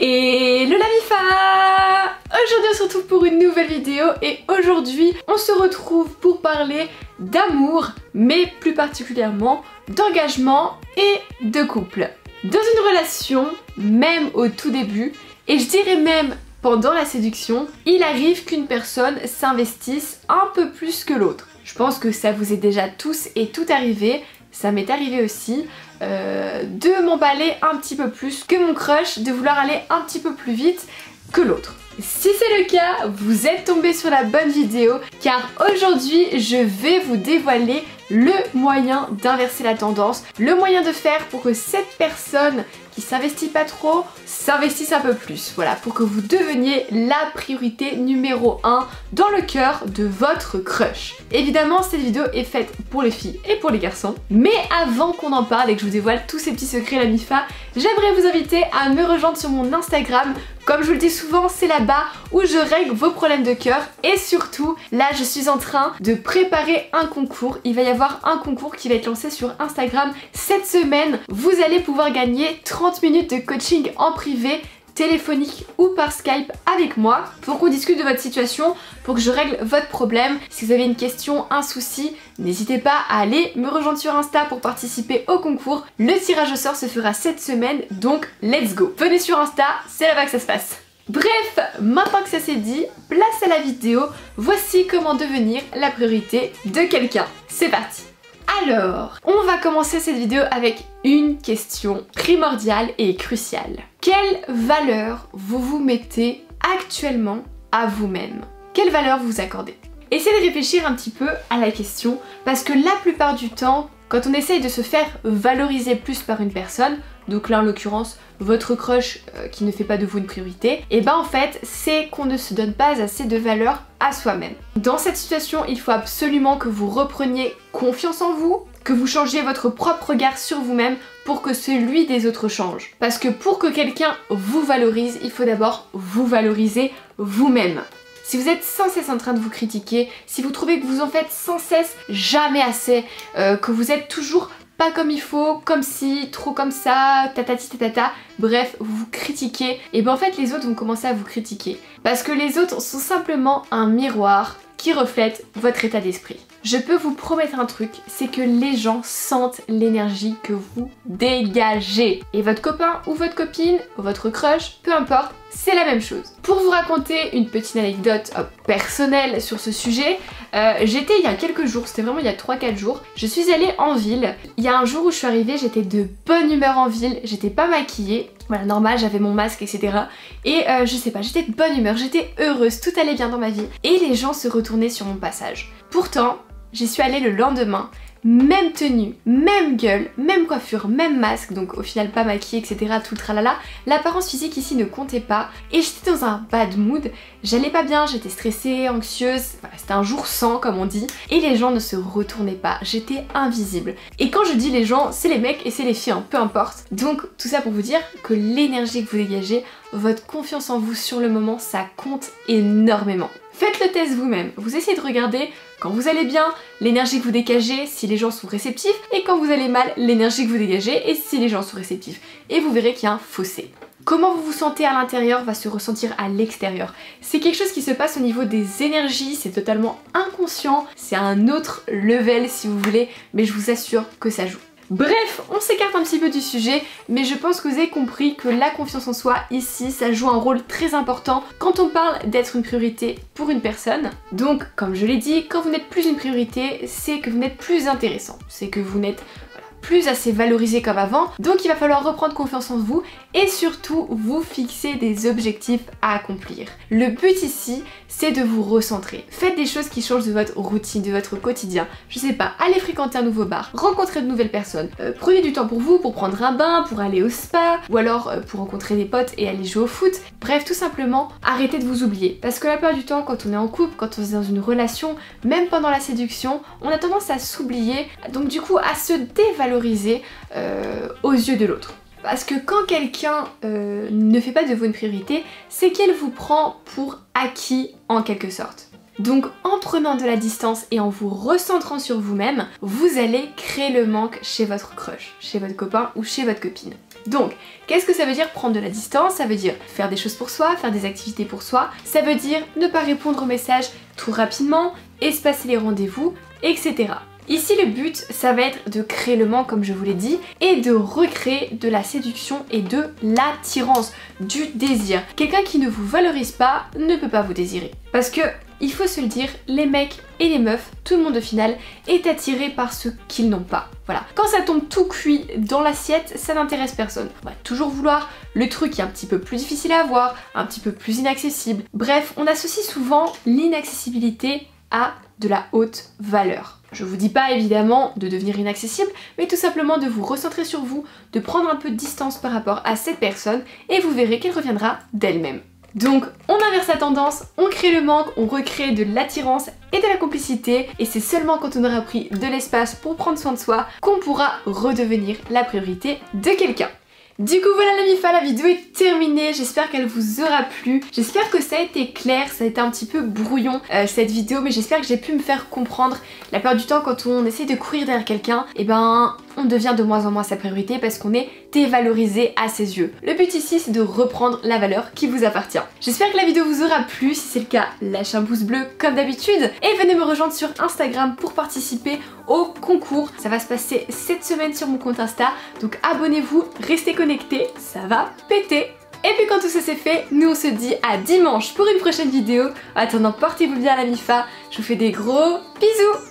Et le Lamifa! Aujourd'hui on se retrouve pour une nouvelle vidéo et aujourd'hui on se retrouve pour parler d'amour, mais plus particulièrement d'engagement et de couple. Dans une relation, même au tout début, et je dirais même pendant la séduction, il arrive qu'une personne s'investisse un peu plus que l'autre. Je pense que ça vous est déjà tous et toutes arrivé, ça m'est arrivé aussi, de m'emballer un petit peu plus que mon crush, de vouloir aller un petit peu plus vite que l'autre. Si c'est le cas, vous êtes tombé sur la bonne vidéo car aujourd'hui je vais vous dévoiler le moyen d'inverser la tendance, le moyen de faire pour que cette personne qui s'investit pas trop s'investisse un peu plus. Voilà, pour que vous deveniez la priorité numéro 1 dans le cœur de votre crush. Évidemment, cette vidéo est faite pour les filles et pour les garçons. Mais avant qu'on en parle et que je vous dévoile tous ces petits secrets Lamifa, j'aimerais vous inviter à me rejoindre sur mon Instagram. Comme je vous le dis souvent, c'est là-bas où je règle vos problèmes de cœur. Et surtout, là je suis en train de préparer un concours. Il va y avoir un concours qui va être lancé sur Instagram cette semaine. Vous allez pouvoir gagner 30 minutes de coaching en privé, téléphonique ou par Skype avec moi pour qu'on discute de votre situation, pour que je règle votre problème. Si vous avez une question, un souci, n'hésitez pas à aller me rejoindre sur Insta pour participer au concours. Le tirage au sort se fera cette semaine, donc let's go. Venez sur Insta, c'est là-bas que ça se passe. Bref, maintenant que ça c'est dit, place à la vidéo. Voici comment devenir la priorité de quelqu'un. C'est parti. Alors, on va commencer cette vidéo avec une question primordiale et cruciale. Quelle valeur vous mettez actuellement à vous-même? Quelle valeur vous accordez? Essayez de réfléchir un petit peu à la question parce que la plupart du temps, quand on essaye de se faire valoriser plus par une personne, donc là en l'occurrence votre crush qui ne fait pas de vous une priorité, et ben en fait c'est qu'on ne se donne pas assez de valeur à soi-même. Dans cette situation, il faut absolument que vous repreniez confiance en vous, que vous changiez votre propre regard sur vous-même pour que celui des autres change. Parce que pour que quelqu'un vous valorise, il faut d'abord vous valoriser vous-même. Si vous êtes sans cesse en train de vous critiquer, si vous trouvez que vous en faites sans cesse jamais assez, que vous êtes toujours pas comme il faut, comme si, trop comme ça, tatati tatata, bref, vous vous critiquez, et ben en fait les autres vont commencer à vous critiquer. Parce que les autres sont simplement un miroir qui reflète votre état d'esprit. Je peux vous promettre un truc, c'est que les gens sentent l'énergie que vous dégagez. Et votre copain ou votre copine, votre crush, peu importe, c'est la même chose. Pour vous raconter une petite anecdote personnelle sur ce sujet, j'étais il y a quelques jours, c'était vraiment il y a 3-4 jours, je suis allée en ville. Il y a un jour où je suis arrivée, j'étais de bonne humeur en ville, j'étais pas maquillée, voilà, normal, j'avais mon masque, etc. Et je sais pas, j'étais de bonne humeur, j'étais heureuse, tout allait bien dans ma vie. Et les gens se retournaient sur mon passage. Pourtant, j'y suis allée le lendemain, même tenue, même gueule, même coiffure, même masque, donc au final pas maquillée, etc. tout le tralala. L'apparence physique ici ne comptait pas et j'étais dans un bad mood, j'allais pas bien, j'étais stressée, anxieuse, voilà, c'était un jour sans comme on dit, et les gens ne se retournaient pas, j'étais invisible. Et quand je dis les gens, c'est les mecs et c'est les filles, hein, peu importe. Donc tout ça pour vous dire que l'énergie que vous dégagez, votre confiance en vous sur le moment, ça compte énormément. Faites le test vous-même, vous essayez de regarder quand vous allez bien, l'énergie que vous dégagez, si les gens sont réceptifs, et quand vous allez mal, l'énergie que vous dégagez et si les gens sont réceptifs. Et vous verrez qu'il y a un fossé. Comment vous vous sentez à l'intérieur va se ressentir à l'extérieur. C'est quelque chose qui se passe au niveau des énergies, c'est totalement inconscient, c'est un autre level si vous voulez, mais je vous assure que ça joue. Bref, on s'écarte un petit peu du sujet, mais je pense que vous avez compris que la confiance en soi, ici, ça joue un rôle très important quand on parle d'être une priorité pour une personne. Donc, comme je l'ai dit, quand vous n'êtes plus une priorité, c'est que vous n'êtes plus intéressant. C'est que vous n'êtes plus assez valorisé comme avant, donc il va falloir reprendre confiance en vous et surtout vous fixer des objectifs à accomplir. Le but ici, c'est de vous recentrer. Faites des choses qui changent de votre routine, de votre quotidien. Je sais pas, allez fréquenter un nouveau bar, rencontrer de nouvelles personnes, prenez du temps pour vous, pour prendre un bain, pour aller au spa, ou alors pour rencontrer des potes et aller jouer au foot. Bref, tout simplement, arrêtez de vous oublier. Parce que la plupart du temps, quand on est en couple, quand on est dans une relation, même pendant la séduction, on a tendance à s'oublier, donc du coup à se dévaloriser aux yeux de l'autre. Parce que quand quelqu'un ne fait pas de vous une priorité, c'est qu'elle vous prend pour acquis en quelque sorte. Donc en prenant de la distance et en vous recentrant sur vous-même, vous allez créer le manque chez votre crush, chez votre copain ou chez votre copine. Donc, qu'est-ce que ça veut dire prendre de la distance? Ça veut dire faire des choses pour soi, faire des activités pour soi. Ça veut dire ne pas répondre aux messages trop rapidement, espacer les rendez-vous, etc. Ici le but, ça va être de créer le manque comme je vous l'ai dit et de recréer de la séduction et de l'attirance, du désir. Quelqu'un qui ne vous valorise pas ne peut pas vous désirer. Parce que, il faut se le dire, les mecs et les meufs, tout le monde au final, est attiré par ce qu'ils n'ont pas. Voilà. Quand ça tombe tout cuit dans l'assiette, ça n'intéresse personne. On va toujours vouloir le truc qui est un petit peu plus difficile à avoir, un petit peu plus inaccessible. Bref, on associe souvent l'inaccessibilité à de la haute valeur. Je vous dis pas évidemment de devenir inaccessible, mais tout simplement de vous recentrer sur vous, de prendre un peu de distance par rapport à cette personne et vous verrez qu'elle reviendra d'elle-même. Donc on inverse la tendance, on crée le manque, on recrée de l'attirance et de la complicité et c'est seulement quand on aura pris de l'espace pour prendre soin de soi qu'on pourra redevenir la priorité de quelqu'un. Du coup voilà la MIFA, la vidéo est terminée, j'espère qu'elle vous aura plu, j'espère que ça a été clair, ça a été un petit peu brouillon cette vidéo, mais j'espère que j'ai pu me faire comprendre. La plupart du temps quand on essaie de courir derrière quelqu'un, et ben on devient de moins en moins sa priorité parce qu'on est dévalorisé à ses yeux. Le but ici c'est de reprendre la valeur qui vous appartient. J'espère que la vidéo vous aura plu, si c'est le cas lâchez un pouce bleu comme d'habitude et venez me rejoindre sur Instagram pour participer au concours. Ça va se passer cette semaine sur mon compte Insta, donc abonnez-vous, restez connectés, ça va péter. Et puis quand tout ça c'est fait, nous on se dit à dimanche pour une prochaine vidéo. En attendant, portez-vous bien la MIFA, je vous fais des gros bisous.